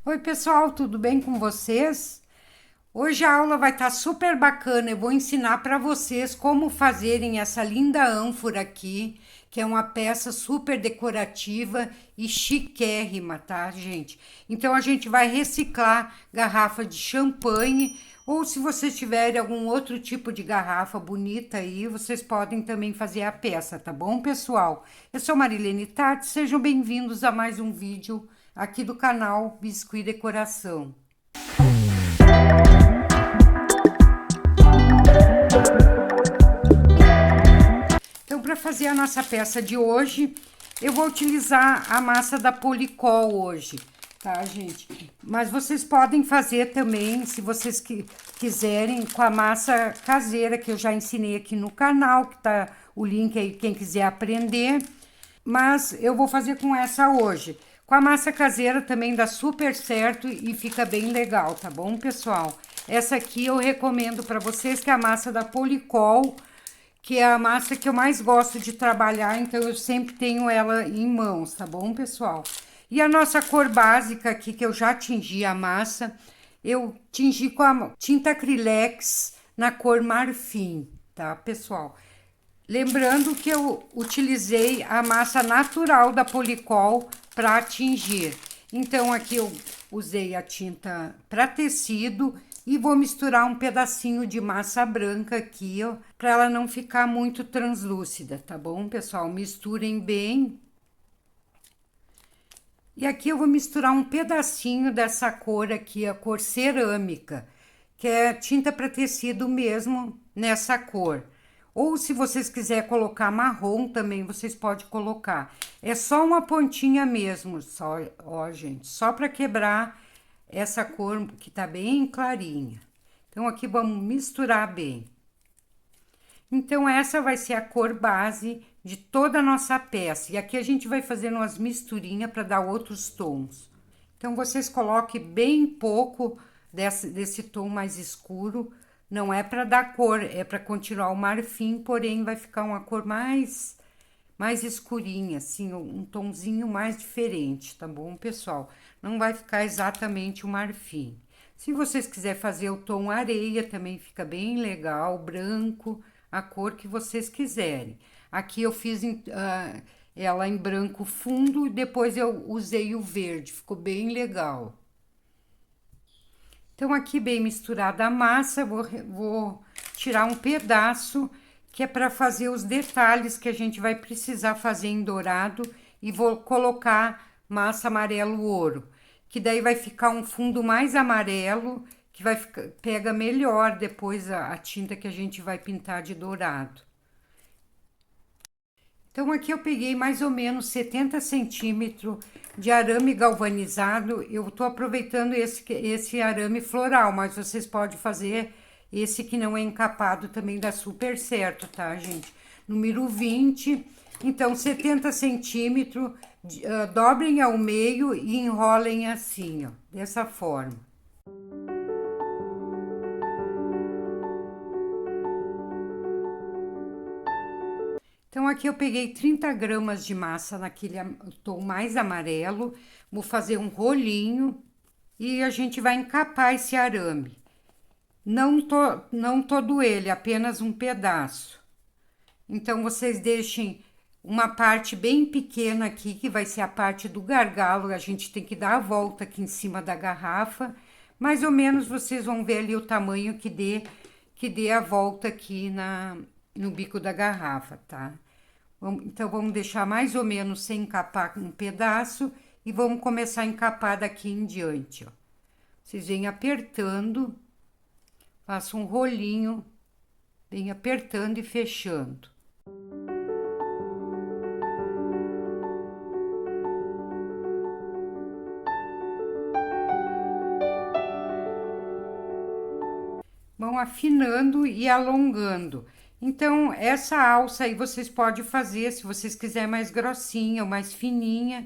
Oi, pessoal, tudo bem com vocês? Hoje a aula vai estar super bacana. Eu vou ensinar para vocês como fazerem essa linda ânfora aqui, que é uma peça super decorativa e chiquérrima, tá, gente? Então a gente vai reciclar garrafa de champanhe, ou se vocês tiverem algum outro tipo de garrafa bonita aí, vocês podem também fazer a peça, tá bom, pessoal? Eu sou Marilene Tati, sejam bem-vindos a mais um vídeo aqui do canal Biscuit Decoração. Então, para fazer a nossa peça de hoje, eu vou utilizar a massa da Policol hoje, tá, gente? Mas vocês podem fazer também, se vocês quiserem, com a massa caseira que eu já ensinei aqui no canal, que tá o link aí, quem quiser aprender. Mas eu vou fazer com essa hoje. Com a massa caseira também dá super certo e fica bem legal, tá bom, pessoal? Essa aqui eu recomendo para vocês, que é a massa da Policol, que é a massa que eu mais gosto de trabalhar, então eu sempre tenho ela em mãos, tá bom, pessoal? E a nossa cor básica aqui, que eu já tingi a massa, eu tingi com a tinta acrylex na cor marfim, tá, pessoal? Lembrando que eu utilizei a massa natural da Policol para tingir. Então, aqui eu usei a tinta para tecido e vou misturar um pedacinho de massa branca aqui, ó, para ela não ficar muito translúcida, tá bom, pessoal? Misturem bem. E aqui eu vou misturar um pedacinho dessa cor aqui, a cor cerâmica, que é tinta para tecido mesmo nessa cor. Ou se vocês quiserem colocar marrom também, vocês podem colocar. É só uma pontinha mesmo, só, ó, gente, só para quebrar essa cor que tá bem clarinha. Então, aqui vamos misturar bem. Então, essa vai ser a cor base de toda a nossa peça. E aqui a gente vai fazendo umas misturinhas para dar outros tons. Então, vocês coloquem bem pouco desse tom mais escuro. Não é para dar cor, é para continuar o marfim, porém vai ficar uma cor mais escurinha, assim, um tomzinho mais diferente, tá bom, pessoal? Não vai ficar exatamente o marfim. Se vocês quiserem fazer o tom areia, também fica bem legal, branco, a cor que vocês quiserem. Aqui eu fiz ela em branco fundo e depois eu usei o verde, ficou bem legal. Então, aqui bem misturada a massa, vou tirar um pedaço que é para fazer os detalhes que a gente vai precisar fazer em dourado e vou colocar massa amarelo ouro, que daí vai ficar um fundo mais amarelo, que vai ficar, pega melhor depois a tinta que a gente vai pintar de dourado. Então, aqui eu peguei mais ou menos 70 centímetros de arame galvanizado. Eu tô aproveitando esse arame floral, mas vocês podem fazer esse que não é encapado, também dá super certo, tá, gente? Número 20. Então, 70 centímetros, dobrem ao meio e enrolem assim, ó, dessa forma. Então, aqui eu peguei 30 gramas de massa naquele tom mais amarelo, vou fazer um rolinho e a gente vai encapar esse arame. Não todo ele, apenas um pedaço. Então, vocês deixem uma parte bem pequena aqui, que vai ser a parte do gargalo, a gente tem que dar a volta aqui em cima da garrafa. Mais ou menos vocês vão ver ali o tamanho que dê a volta aqui no bico da garrafa, tá? Então, vamos deixar mais ou menos sem encapar um pedaço e vamos começar a encapar daqui em diante, ó. Vocês vêm apertando, faço um rolinho, vem apertando e fechando. Vão afinando e alongando. Então, essa alça aí vocês podem fazer, se vocês quiserem mais grossinha ou mais fininha,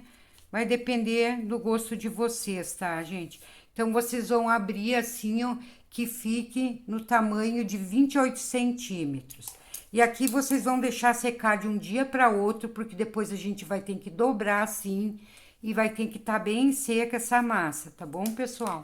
vai depender do gosto de vocês, tá, gente? Então, vocês vão abrir assim, ó, que fique no tamanho de 28 centímetros. E aqui vocês vão deixar secar de um dia para outro, porque depois a gente vai ter que dobrar assim e vai ter que estar bem seca essa massa, tá bom, pessoal?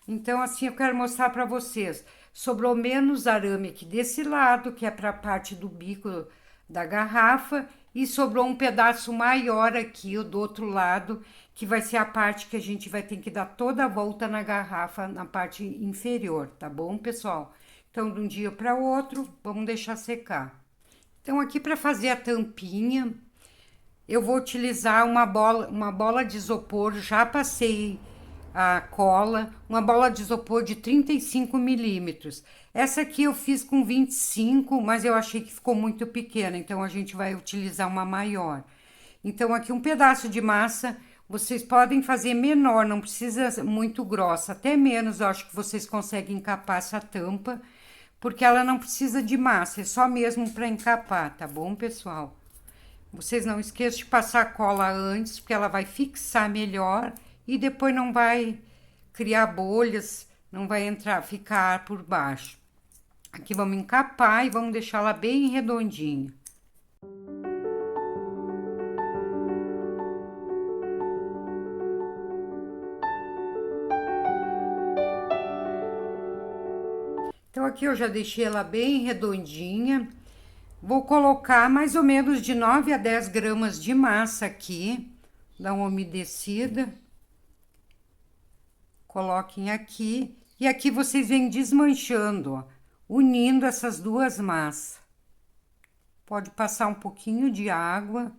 Então, assim, eu quero mostrar para vocês. Sobrou menos arame aqui desse lado, que é para a parte do bico da garrafa, e sobrou um pedaço maior aqui, o do outro lado, que vai ser a parte que a gente vai ter que dar toda a volta na garrafa, na parte inferior, tá bom, pessoal? Então, de um dia para o outro, vamos deixar secar. Então, aqui para fazer a tampinha, eu vou utilizar uma bola de isopor, já passei a cola, uma bola de isopor de 35 milímetros. Essa aqui eu fiz com 25, mas eu achei que ficou muito pequena, então a gente vai utilizar uma maior. Então, aqui um pedaço de massa, vocês podem fazer menor, não precisa muito grossa, até menos eu acho que vocês conseguem encapar essa tampa, porque ela não precisa de massa, é só mesmo para encapar, tá bom, pessoal? Vocês não esqueçam de passar cola antes, porque ela vai fixar melhor e depois não vai criar bolhas, não vai ficar ar por baixo. Aqui vamos encapar e vamos deixar ela bem redondinha. Então, aqui eu já deixei ela bem redondinha. Vou colocar mais ou menos de 9 a 10 gramas de massa aqui, dar uma umedecida. Coloquem aqui, e aqui vocês vêm desmanchando, ó, unindo essas duas massas. Pode passar um pouquinho de água,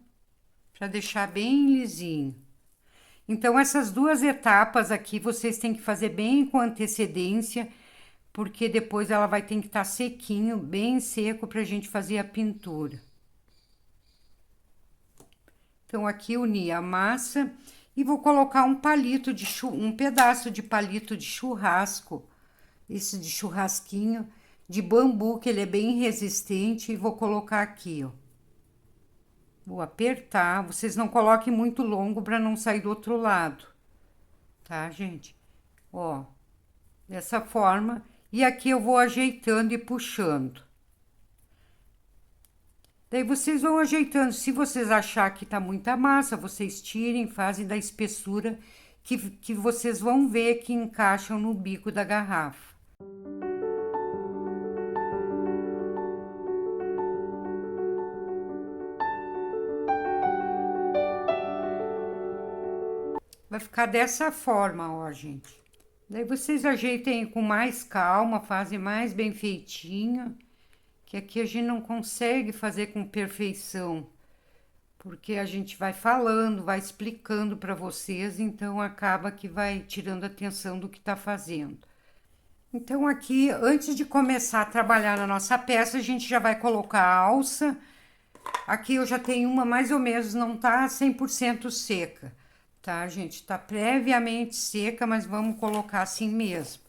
para deixar bem lisinho. Então, essas duas etapas aqui, vocês têm que fazer bem com antecedência, porque depois ela vai ter que estar sequinho, bem seco, para a gente fazer a pintura. Então, aqui uni a massa e vou colocar um pedaço de palito de churrasco, esse de churrasquinho, de bambu, que ele é bem resistente, e vou colocar aqui, ó. Vou apertar, vocês não coloquem muito longo para não sair do outro lado, tá, gente? Ó, dessa forma. E aqui eu vou ajeitando e puxando. Daí vocês vão ajeitando. Se vocês achar que tá muita massa, vocês tirem, fazem da espessura que vocês vão ver que encaixam no bico da garrafa. Vai ficar dessa forma, ó, gente. Daí vocês ajeitem com mais calma, fazem mais bem feitinho, que aqui a gente não consegue fazer com perfeição, porque a gente vai falando, vai explicando para vocês, então acaba que vai tirando a atenção do que tá fazendo. Então, aqui, antes de começar a trabalhar na nossa peça, a gente já vai colocar a alça. Aqui eu já tenho uma mais ou menos, não tá 100% seca, tá, gente? Tá previamente seca, mas vamos colocar assim mesmo,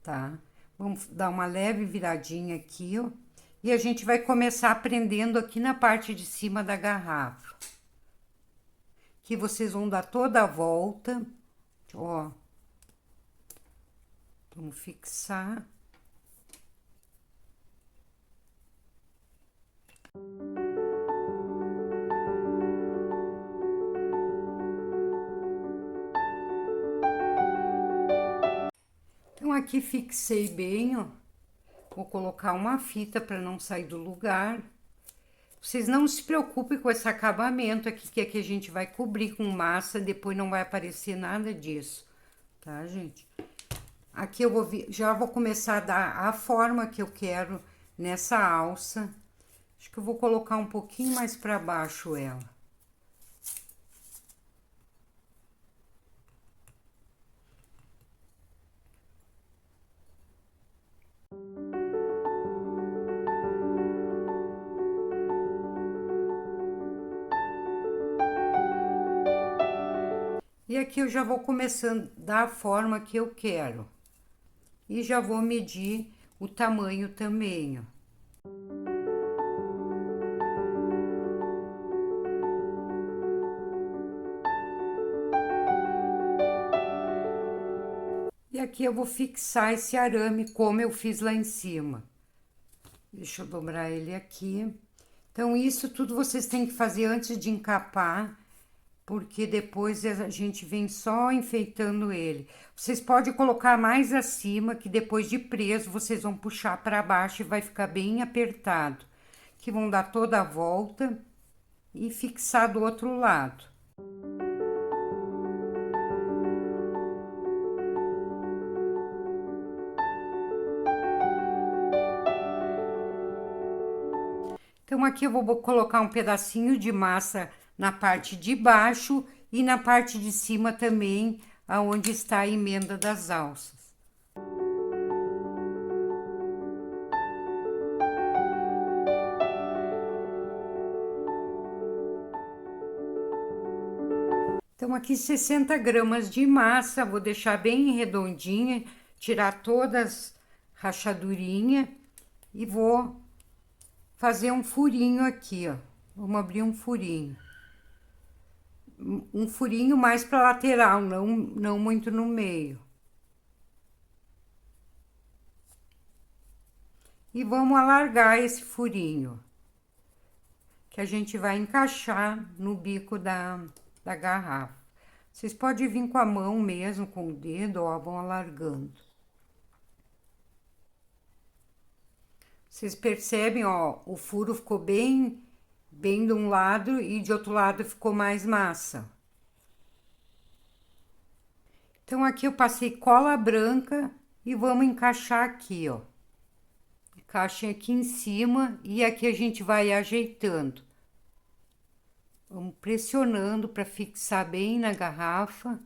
tá? Vamos dar uma leve viradinha aqui, ó. E a gente vai começar prendendo aqui na parte de cima da garrafa. Que vocês vão dar toda a volta, ó. Vamos fixar. Então, aqui fixei bem, ó. Vou colocar uma fita para não sair do lugar. Vocês não se preocupem com esse acabamento aqui, que aqui a gente vai cobrir com massa, depois não vai aparecer nada disso, tá, gente? Aqui eu já vou começar a dar a forma que eu quero nessa alça. Acho que eu vou colocar um pouquinho mais para baixo ela. E aqui eu já vou começando a dar a forma que eu quero. E já vou medir o tamanho também, ó. E aqui eu vou fixar esse arame como eu fiz lá em cima. Deixa eu dobrar ele aqui. Então, isso tudo vocês têm que fazer antes de encapar. porque depois a gente vem só enfeitando ele. Vocês podem colocar mais acima, que depois de preso vocês vão puxar para baixo e vai ficar bem apertado. Que vão dar toda a volta e fixar do outro lado. Então, aqui eu vou colocar um pedacinho de massa na parte de baixo e na parte de cima também, aonde está a emenda das alças. Então, aqui 60 gramas de massa, vou deixar bem redondinha, tirar todas rachadurinha e vou fazer um furinho aqui, ó. Vamos abrir um furinho. Um furinho mais para lateral, não muito no meio. E vamos alargar esse furinho, que a gente vai encaixar no bico da garrafa. Vocês podem vir com a mão mesmo, com o dedo, ó, vão alargando. Vocês percebem, ó, o furo ficou bem de um lado e de outro lado ficou mais massa. Então, aqui eu passei cola branca e vamos encaixar aqui, ó. Encaixem aqui em cima e aqui a gente vai ajeitando. Vamos pressionando para fixar bem na garrafa.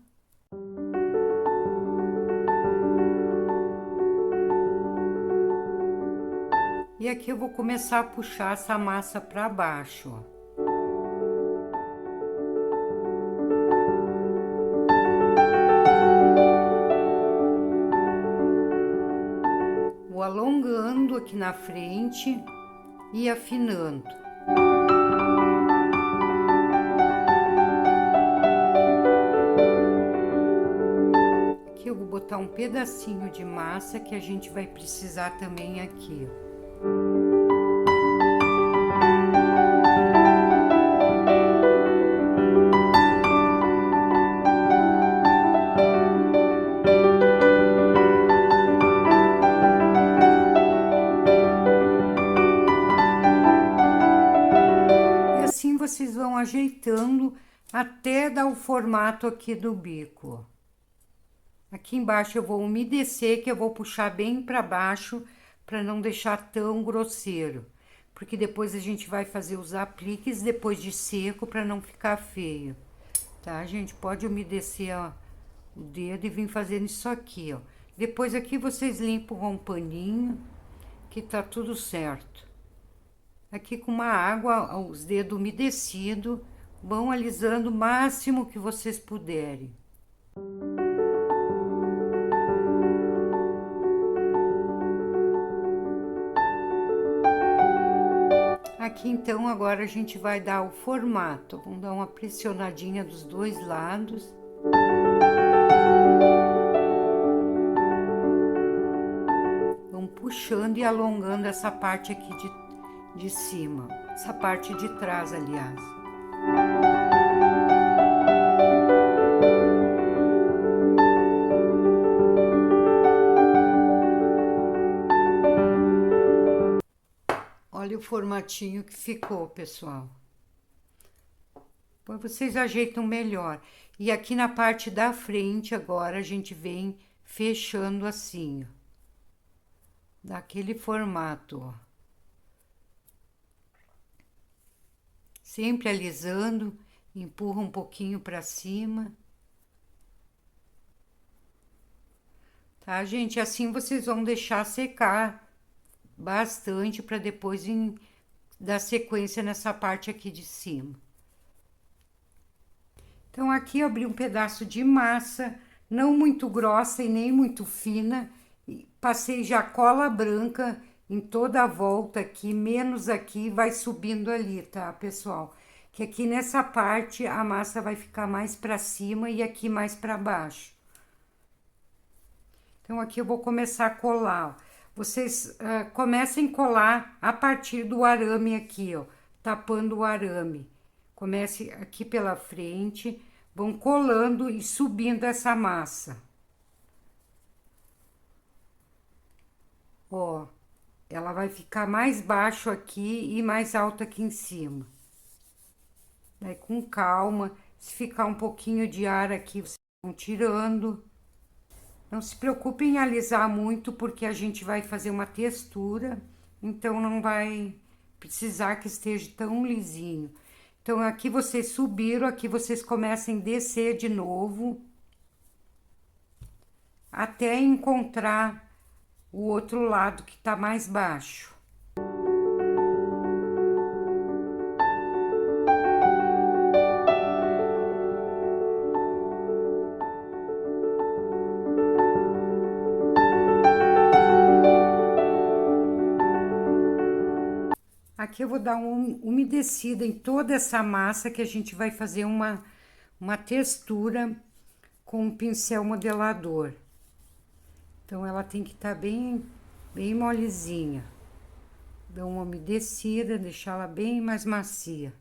E aqui eu vou começar a puxar essa massa para baixo, ó. Vou alongando aqui na frente e afinando. Aqui eu vou botar um pedacinho de massa que a gente vai precisar também aqui, ó. Vocês vão ajeitando até dar o formato aqui do bico. Aqui embaixo eu vou umedecer, que eu vou puxar bem para baixo, para não deixar tão grosseiro. Porque depois a gente vai fazer os apliques depois de seco, para não ficar feio. Tá, gente? Pode umedecer, ó, o dedo e vir fazendo isso aqui, ó. Depois aqui vocês limpam com um paninho, que tá tudo certo. Aqui com uma água, os dedos umedecidos, vão alisando o máximo que vocês puderem. Aqui então agora a gente vai dar o formato, vamos dar uma pressionadinha dos dois lados. Vamos puxando e alongando essa parte aqui de cima, essa parte de trás, aliás. Olha o formatinho que ficou, pessoal. Depois vocês ajeitam melhor. E aqui na parte da frente agora a gente vem fechando assim, ó. Daquele formato, ó. Sempre alisando, empurra um pouquinho para cima. Tá, gente? Assim vocês vão deixar secar bastante para depois dar sequência nessa parte aqui de cima. Então, aqui eu abri um pedaço de massa, não muito grossa e nem muito fina. Passei já cola branca em toda a volta aqui, menos aqui, vai subindo ali, tá, pessoal? Que aqui nessa parte a massa vai ficar mais para cima e aqui mais para baixo. Então, aqui eu vou começar a colar, ó. Vocês comecem a colar a partir do arame aqui, ó, tapando o arame. Comece aqui pela frente, vão colando e subindo essa massa. Ó, ela vai ficar mais baixo aqui e mais alta aqui em cima. Daí, com calma, se ficar um pouquinho de ar aqui, vocês vão tirando. Não se preocupe em alisar muito, porque a gente vai fazer uma textura, então não vai precisar que esteja tão lisinho. Então, aqui vocês subiram, aqui vocês começam a descer de novo, até encontrar o outro lado que tá mais baixo. Aqui eu vou dar uma umedecida em toda essa massa, que a gente vai fazer uma textura com o pincel modelador. Então, ela tem que estar bem molezinha. Dá uma umedecida, deixar ela bem mais macia.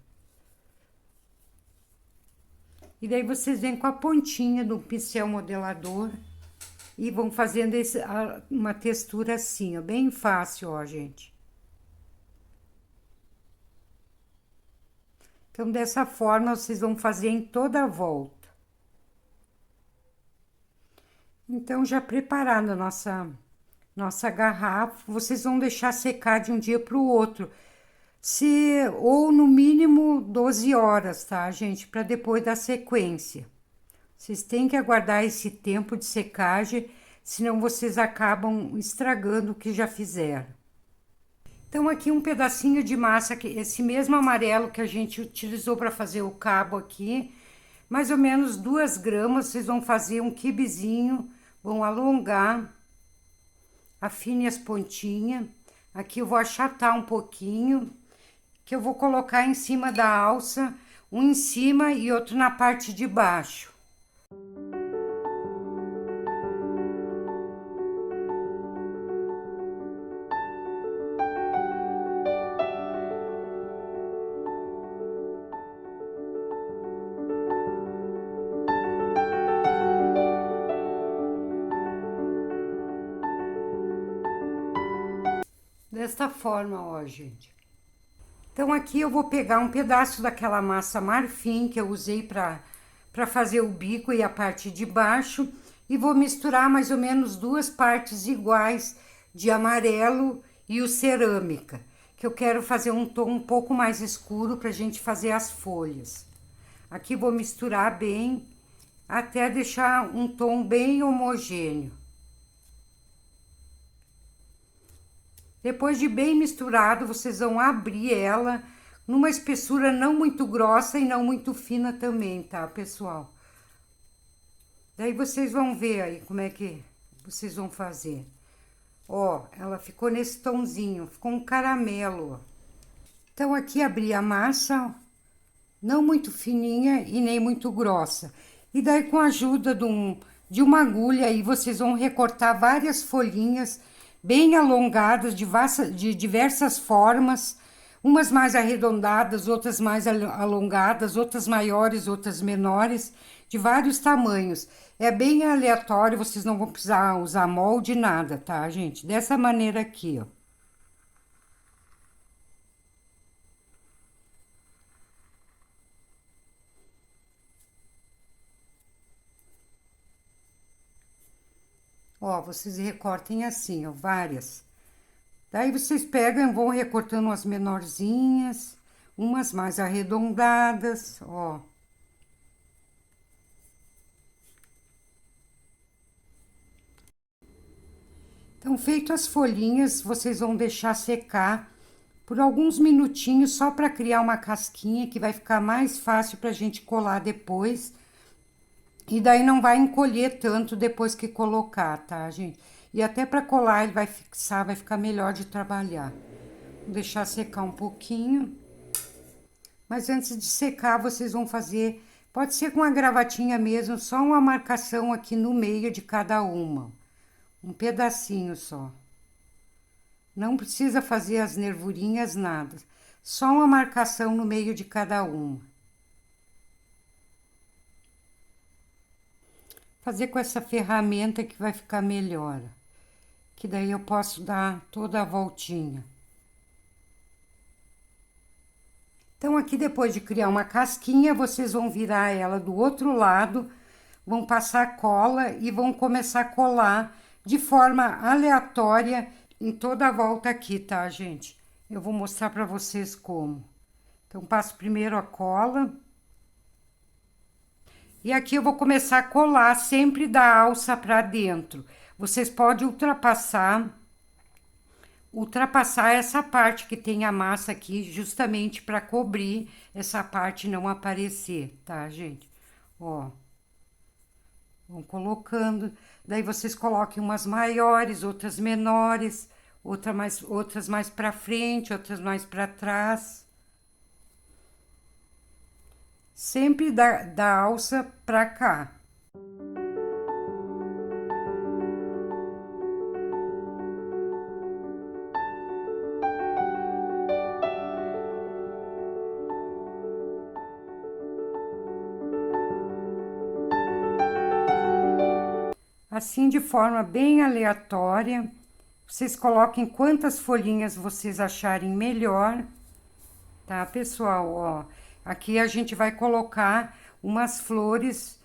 E daí, vocês vêm com a pontinha do pincel modelador e vão fazendo uma textura assim, ó, bem fácil, ó, gente. Então, dessa forma, vocês vão fazer em toda a volta. Então, já preparando a nossa garrafa, vocês vão deixar secar de um dia para o outro. Ou no mínimo 12 horas, tá, gente? Para depois da sequência. Vocês têm que aguardar esse tempo de secagem, senão vocês acabam estragando o que já fizeram. Então, aqui um pedacinho de massa, esse mesmo amarelo que a gente utilizou para fazer o cabo aqui, mais ou menos 2 gramas, vocês vão fazer um quibezinho, vão alongar, afine as pontinhas. Aqui eu vou achatar um pouquinho, que eu vou colocar em cima da alça, um em cima e outro na parte de baixo. Desta forma, ó, gente. Então, aqui eu vou pegar um pedaço daquela massa marfim que eu usei para fazer o bico e a parte de baixo, e vou misturar mais ou menos 2 partes iguais de amarelo e o cerâmica, que eu quero fazer um tom um pouco mais escuro para a gente fazer as folhas. Aqui vou misturar bem, até deixar um tom bem homogêneo. Depois de bem misturado, vocês vão abrir ela numa espessura não muito grossa e não muito fina também, tá, pessoal? Daí vocês vão ver aí como é que vocês vão fazer. Ó, ela ficou nesse tomzinho, ficou um caramelo, ó. Então, aqui abri a massa, ó, não muito fininha e nem muito grossa. E daí, com a ajuda de uma agulha, aí vocês vão recortar várias folhinhas bem alongadas, de diversas formas, umas mais arredondadas, outras mais alongadas, outras maiores, outras menores, de vários tamanhos. É bem aleatório, vocês não vão precisar usar molde, nada, tá, gente? Dessa maneira aqui, ó. Ó, vocês recortem assim, ó, várias. Daí vocês pegam e vão recortando as menorzinhas, umas mais arredondadas, ó. Então, feito as folhinhas, vocês vão deixar secar por alguns minutinhos, só para criar uma casquinha que vai ficar mais fácil para a gente colar depois. E daí não vai encolher tanto depois que colocar, tá, gente? E até para colar ele vai fixar, vai ficar melhor de trabalhar. Vou deixar secar um pouquinho. Mas antes de secar, vocês vão fazer, pode ser com a gravatinha mesmo, só uma marcação aqui no meio de cada uma. Um pedacinho só. Não precisa fazer as nervurinhas, nada. Só uma marcação no meio de cada uma. fazer com essa ferramenta que vai ficar melhor. Que daí eu posso dar toda a voltinha. Então, aqui depois de criar uma casquinha, vocês vão virar ela do outro lado, vão passar cola e vão começar a colar de forma aleatória em toda a volta aqui, tá, gente? Eu vou mostrar para vocês como. Então, passo primeiro a cola. E aqui eu vou começar a colar sempre da alça para dentro. Vocês podem ultrapassar essa parte que tem a massa aqui, justamente para cobrir essa parte não aparecer, tá, gente? Ó, vão colocando, daí vocês coloquem umas maiores, outras menores, outras mais para frente, outras mais para trás. Sempre da alça para cá. Assim, de forma bem aleatória, vocês coloquem quantas folhinhas vocês acharem melhor, tá, pessoal? Ó, aqui a gente vai colocar umas flores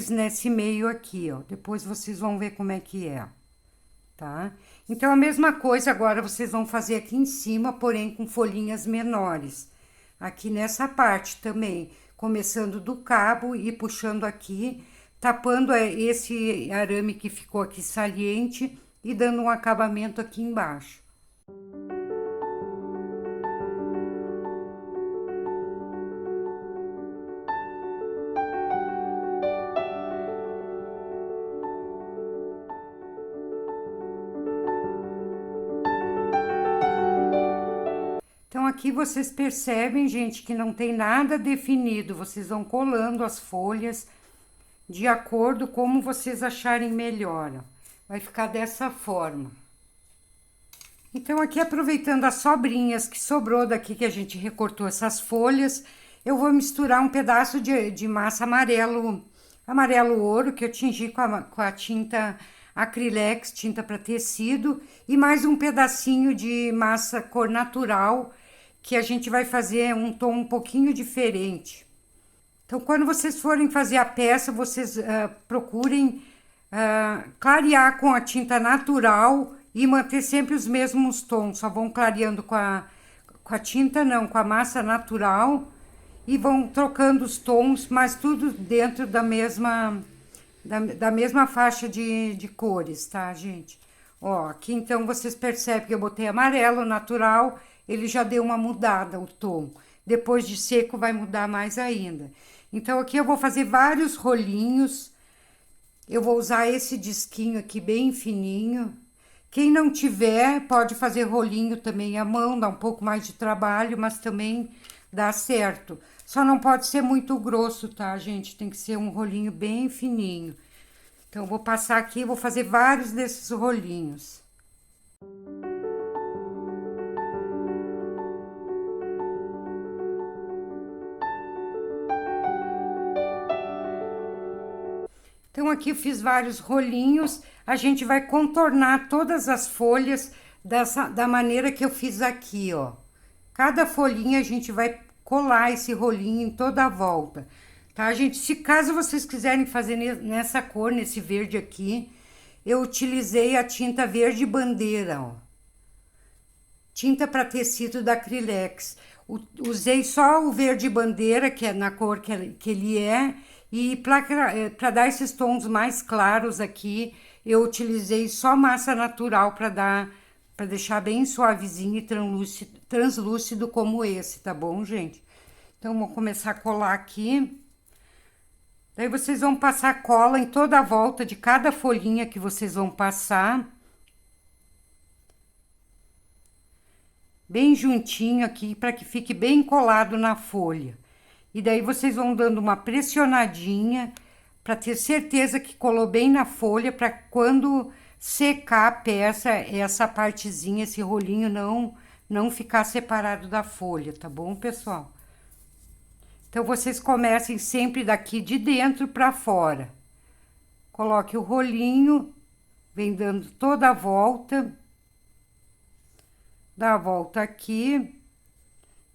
nesse meio aqui, ó. Depois vocês vão ver como é que é, tá? Então, a mesma coisa agora vocês vão fazer aqui em cima, porém com folhinhas menores. Aqui nessa parte também, começando do cabo e puxando aqui, tapando esse arame que ficou aqui saliente e dando um acabamento aqui embaixo. Então, aqui vocês percebem, gente, que não tem nada definido. Vocês vão colando as folhas de acordo como vocês acharem melhor. Ó. Vai ficar dessa forma. Então, aqui aproveitando as sobrinhas que sobrou daqui que a gente recortou essas folhas, eu vou misturar um pedaço de massa amarelo ouro, que eu tingi com a tinta Acrylex, tinta para tecido, e mais um pedacinho de massa cor natural, que a gente vai fazer um tom um pouquinho diferente. Então, quando vocês forem fazer a peça, vocês procurem clarear com a tinta natural e manter sempre os mesmos tons. Só vão clareando com a tinta, não, com a massa natural, e vão trocando os tons, mas tudo dentro da mesma faixa de cores, tá, gente? Ó, aqui então vocês percebem que eu botei amarelo natural, ele já deu uma mudada o tom. Depois de seco vai mudar mais ainda. Então, aqui eu vou fazer vários rolinhos. Eu vou usar esse disquinho aqui bem fininho. Quem não tiver, pode fazer rolinho também à mão, dá um pouco mais de trabalho, mas também dá certo. Só não pode ser muito grosso, tá, gente? Tem que ser um rolinho bem fininho. Então, eu vou passar aqui, vou fazer vários desses rolinhos. Então, aqui eu fiz vários rolinhos, a gente vai contornar todas as folhas da maneira que eu fiz aqui, ó. Cada folhinha a gente vai colar esse rolinho em toda a volta, tá, gente? Se caso vocês quiserem fazer nessa cor, nesse verde aqui, eu utilizei a tinta verde bandeira, ó. Tinta para tecido da Acrylex. Usei só o verde bandeira, que é na cor que ele é, e para dar esses tons mais claros aqui, eu utilizei só massa natural para deixar bem suavezinho e translúcido como esse, tá bom, gente? Então, vou começar a colar aqui. Daí, vocês vão passar cola em toda a volta de cada folhinha que vocês vão passar. Bem juntinho aqui, para que fique bem colado na folha. E daí, vocês vão dando uma pressionadinha, para ter certeza que colou bem na folha, para quando secar a peça, essa partezinha, esse rolinho não ficar separado da folha, tá bom, pessoal? Então, vocês comecem sempre daqui de dentro para fora. Coloque o rolinho, vem dando toda a volta. Dá a volta aqui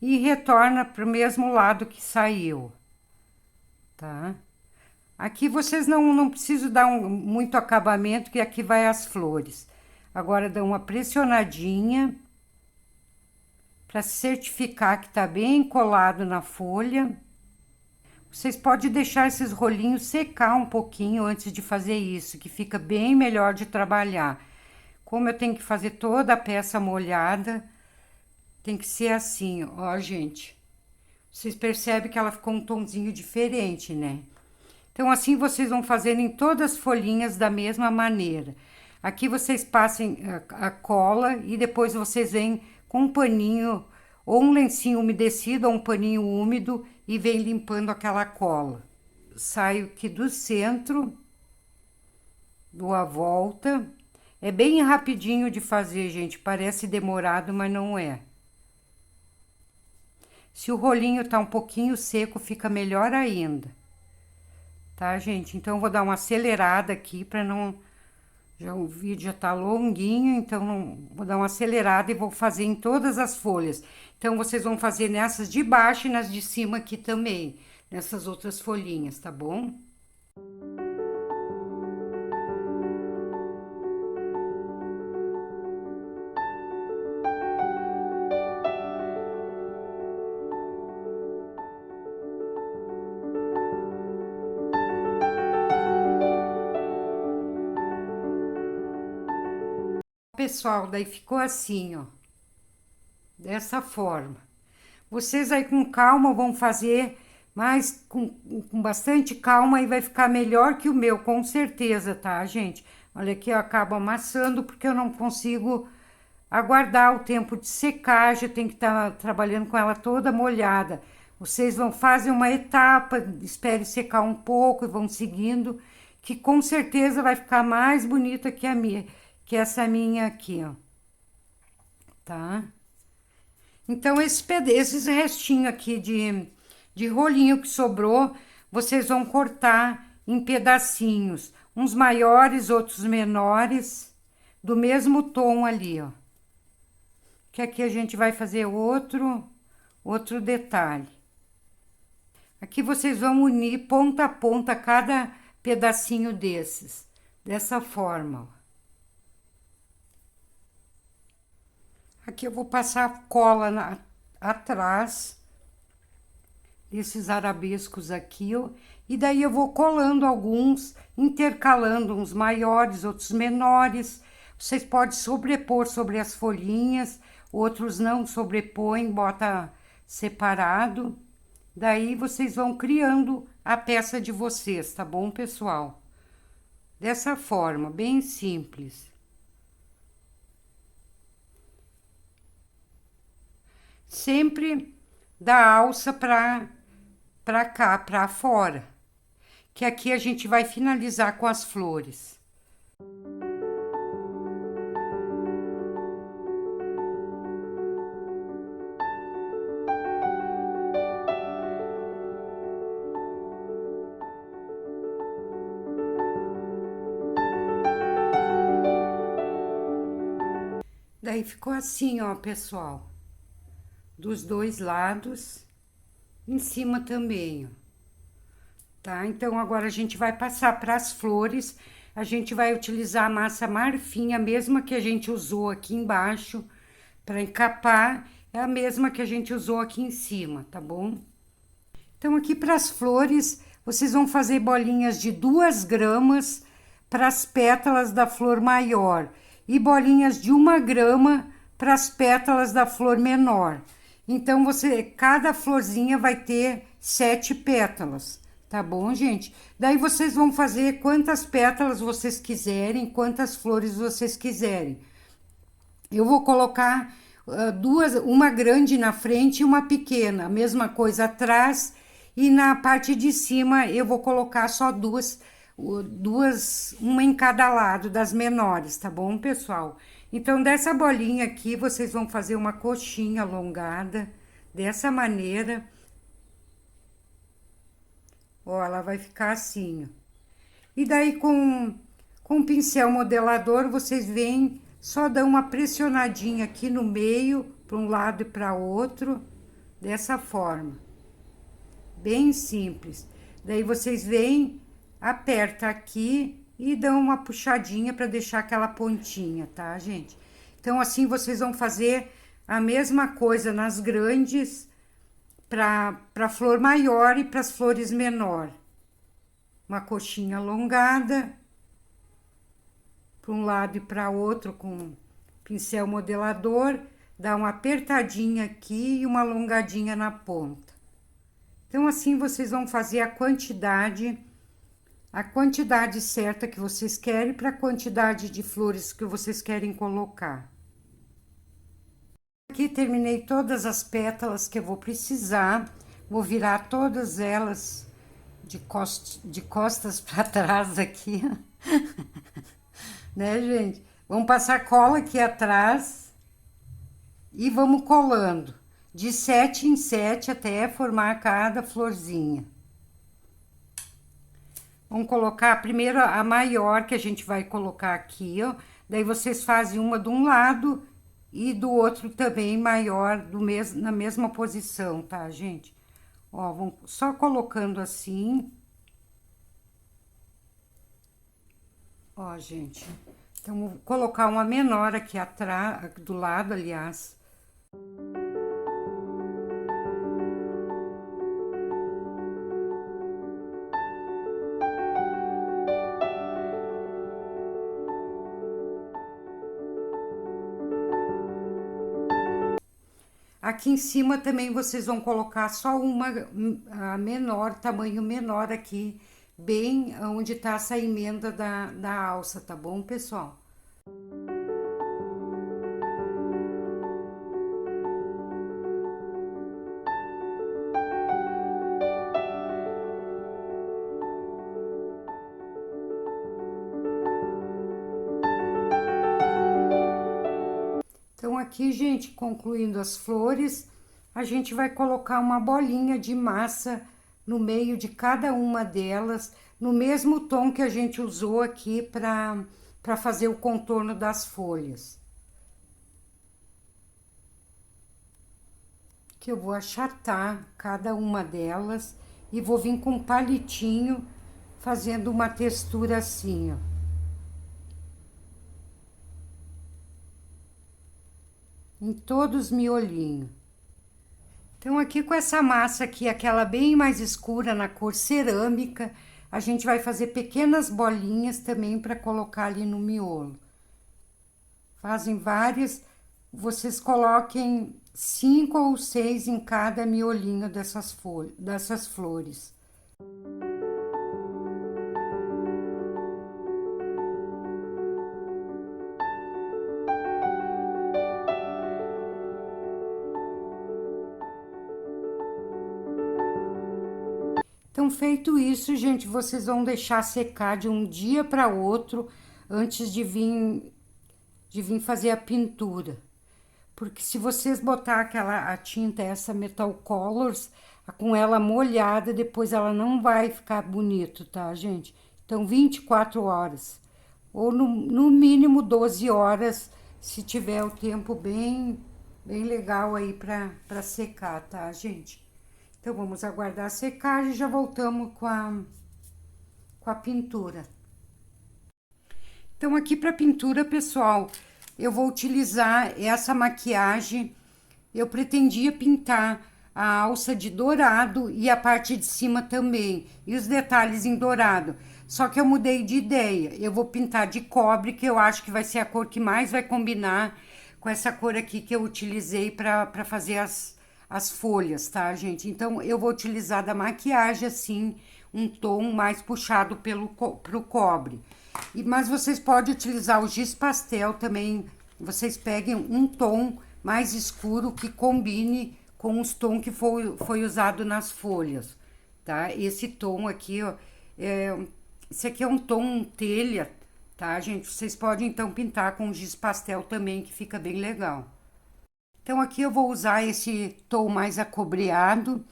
e retorna para o mesmo lado que saiu, tá? Aqui vocês não precisam dar muito acabamento, que aqui vai as flores. Agora, dá uma pressionadinha para certificar que tá bem colado na folha. Vocês podem deixar esses rolinhos secar um pouquinho antes de fazer isso, que fica bem melhor de trabalhar. Como eu tenho que fazer toda a peça molhada, tem que ser assim, ó, gente. Vocês percebem que ela ficou um tonzinho diferente, né? Então, assim vocês vão fazendo em todas as folhinhas da mesma maneira. Aqui vocês passem a cola e depois vocês vêm com um paninho, ou um lencinho umedecido, ou um paninho úmido, e vem limpando aquela cola. Saio aqui do centro, dou a volta. É bem rapidinho de fazer, gente. Parece demorado, mas não é. Se o rolinho tá um pouquinho seco, fica melhor ainda. Tá, gente? Então, eu vou dar uma acelerada aqui para não... Já o vídeo já tá longuinho, então vou dar uma acelerada e vou fazer em todas as folhas. Então, vocês vão fazer nessas de baixo e nas de cima aqui também. Nessas outras folhinhas, tá bom? Pessoal, daí ficou assim, ó, dessa forma. Vocês aí com calma vão fazer, mas com bastante calma, e vai ficar melhor que o meu, com certeza, tá, gente? Olha aqui, eu acabo amassando porque eu não consigo aguardar o tempo de secagem, eu tenho que estar trabalhando com ela toda molhada. Vocês vão fazer uma etapa, espere secar um pouco e vão seguindo, que com certeza vai ficar mais bonita que a minha, que essa minha aqui, ó. Tá? Então, esses restinhos aqui de rolinho que sobrou, vocês vão cortar em pedacinhos. Uns maiores, outros menores, do mesmo tom ali, ó. Que aqui a gente vai fazer outro detalhe. Aqui vocês vão unir ponta a ponta cada pedacinho desses. Dessa forma, ó. Aqui eu vou passar cola atrás desses arabescos aqui, ó, e daí eu vou colando alguns, intercalando uns maiores, outros menores. Vocês podem sobrepor sobre as folhinhas, outros não sobrepõem, bota separado. Daí vocês vão criando a peça de vocês, tá bom, pessoal? Dessa forma, bem simples. Sempre da alça para cá, para fora, que aqui a gente vai finalizar com as flores. Daí ficou assim, ó, pessoal. Dos dois lados, em cima também, ó. Tá? Então, agora a gente vai passar para as flores. A gente vai utilizar a massa marfim, a mesma que a gente usou aqui embaixo, para encapar, é a mesma que a gente usou aqui em cima, tá bom? Então, aqui para as flores, vocês vão fazer bolinhas de 2 gramas para as pétalas da flor maior e bolinhas de 1 grama para as pétalas da flor menor. Então, cada florzinha vai ter 7 pétalas, tá bom, gente? Daí, vocês vão fazer quantas pétalas vocês quiserem, quantas flores vocês quiserem. Eu vou colocar uma grande na frente e uma pequena, a mesma coisa atrás, e na parte de cima eu vou colocar só duas, uma em cada lado das menores, tá bom, pessoal? Então, dessa bolinha aqui, vocês vão fazer uma coxinha alongada, dessa maneira. Ó, ela vai ficar assim, ó. E daí com o pincel modelador, vocês vêm, só dão uma pressionadinha aqui no meio, para um lado e para outro, dessa forma. Bem simples. Daí vocês vêm, aperta aqui e dão uma puxadinha para deixar aquela pontinha, tá, gente? Então, assim vocês vão fazer a mesma coisa nas grandes, para flor maior e para as flores menor. Uma coxinha alongada, para um lado e para outro com pincel modelador, dá uma apertadinha aqui e uma alongadinha na ponta. Então, assim vocês vão fazer a quantidade certa que vocês querem para a quantidade de flores que vocês querem colocar. Aqui terminei todas as pétalas que eu vou precisar, vou virar todas elas de costas para trás aqui, né, gente? Vamos passar cola aqui atrás e vamos colando de 7 em 7 até formar cada florzinha. Vamos colocar primeiro a maior que a gente vai colocar aqui, ó. Daí vocês fazem uma de um lado e do outro também maior, na mesma posição, tá, gente? Ó, vão só colocando assim. Ó, gente. Então, vou colocar uma menor aqui atrás, do lado, aliás. Aqui em cima também vocês vão colocar só uma a menor, tamanho menor aqui, bem onde tá essa emenda da alça, tá bom, pessoal? Então, aqui, gente, concluindo as flores, a gente vai colocar uma bolinha de massa no meio de cada uma delas, no mesmo tom que a gente usou aqui para fazer o contorno das folhas. Que eu vou achatar cada uma delas e vou vir com um palitinho fazendo uma textura assim, ó. Em todos os miolinhos. Então, aqui com essa massa aqui, aquela bem mais escura na cor cerâmica, a gente vai fazer pequenas bolinhas também para colocar ali no miolo. Fazem várias, vocês coloquem 5 ou 6 em cada miolinho dessas flores. Então, feito isso, gente, vocês vão deixar secar de um dia para outro antes de vir fazer a pintura. Porque se vocês botar a tinta, essa Metal Colors, com ela molhada, depois ela não vai ficar bonito, tá, gente? Então, 24 horas. Ou no mínimo 12 horas, se tiver o tempo bem legal aí para secar, tá, gente? Então, vamos aguardar secar e já voltamos com a pintura. Então, aqui para pintura, pessoal, eu vou utilizar essa maquiagem. Eu pretendia pintar a alça de dourado e a parte de cima também, e os detalhes em dourado. Só que eu mudei de ideia. Eu vou pintar de cobre, que eu acho que vai ser a cor que mais vai combinar com essa cor aqui que eu utilizei para fazer as folhas, tá, gente? Então, eu vou utilizar da maquiagem, assim, um tom mais puxado pro cobre. Mas vocês podem utilizar o giz pastel também. Vocês peguem um tom mais escuro que combine com os tons que foi usado nas folhas, tá? Esse tom aqui, ó, esse aqui é um tom telha, tá, gente? Vocês podem, então, pintar com giz pastel também, que fica bem legal. Então, aqui eu vou usar esse tom mais acobreado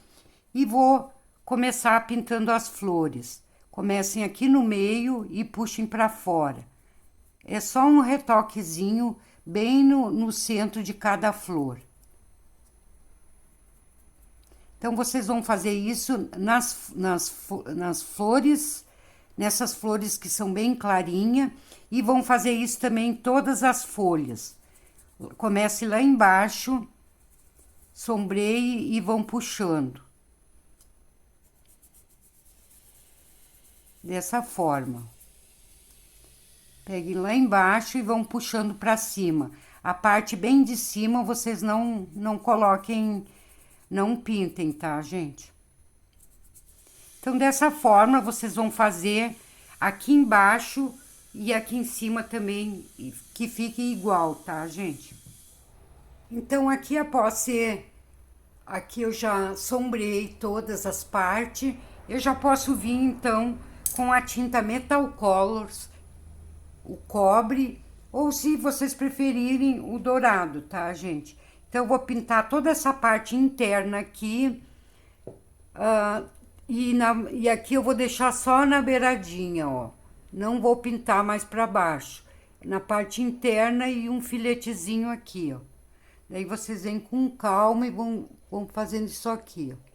e vou começar pintando as flores. Comecem aqui no meio e puxem para fora. É só um retoquezinho bem no centro de cada flor. Então, vocês vão fazer isso nas flores, nessas flores que são bem clarinhas, e vão fazer isso também em todas as folhas. Comece lá embaixo, sombreie e vão puxando. Dessa forma. Peguem lá embaixo e vão puxando para cima. A parte bem de cima vocês não coloquem, não pintem, tá, gente? Então, dessa forma, vocês vão fazer aqui embaixo e aqui em cima também, que fique igual, tá, gente? Então, aqui após ser... Aqui eu já sombreei todas as partes. Eu já posso vir, então, com a tinta Metal Colors, o cobre, ou se vocês preferirem, o dourado, tá, gente? Então, eu vou pintar toda essa parte interna aqui, e aqui eu vou deixar só na beiradinha, ó. Não vou pintar mais pra baixo. Na parte interna e um filetezinho aqui, ó. Daí vocês vêm com calma e vão fazendo isso aqui, ó.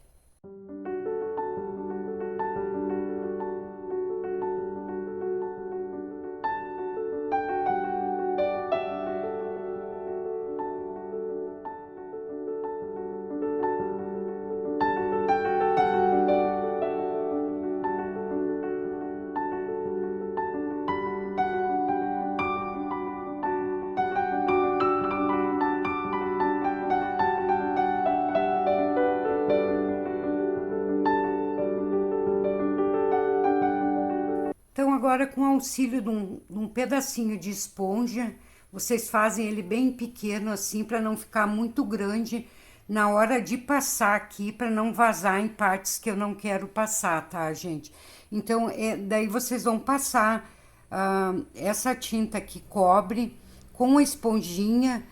Então, agora, com o auxílio de um pedacinho de esponja, vocês fazem ele bem pequeno assim, para não ficar muito grande na hora de passar aqui, para não vazar em partes que eu não quero passar, tá, gente? Então, daí vocês vão passar essa tinta que cobre com a esponjinha,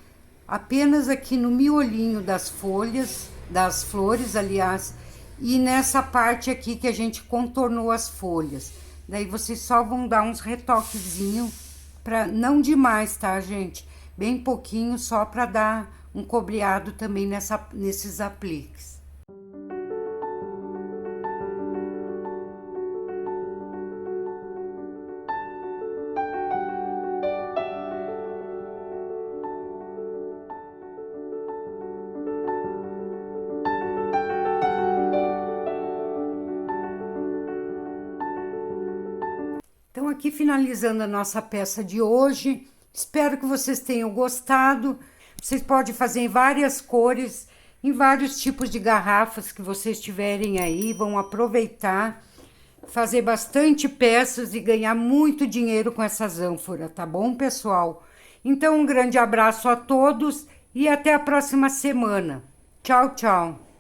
apenas aqui no miolinho das folhas, das flores, aliás, e nessa parte aqui que a gente contornou as folhas. Daí vocês só vão dar uns retoquezinhos, não demais, tá, gente? Bem pouquinho, só para dar um cobreado também nesses apliques. Então, aqui finalizando a nossa peça de hoje, espero que vocês tenham gostado. Vocês podem fazer em várias cores, em vários tipos de garrafas que vocês tiverem aí, vão aproveitar, fazer bastante peças e ganhar muito dinheiro com essas ânforas, tá bom, pessoal? Então, um grande abraço a todos e até a próxima semana. Tchau, tchau!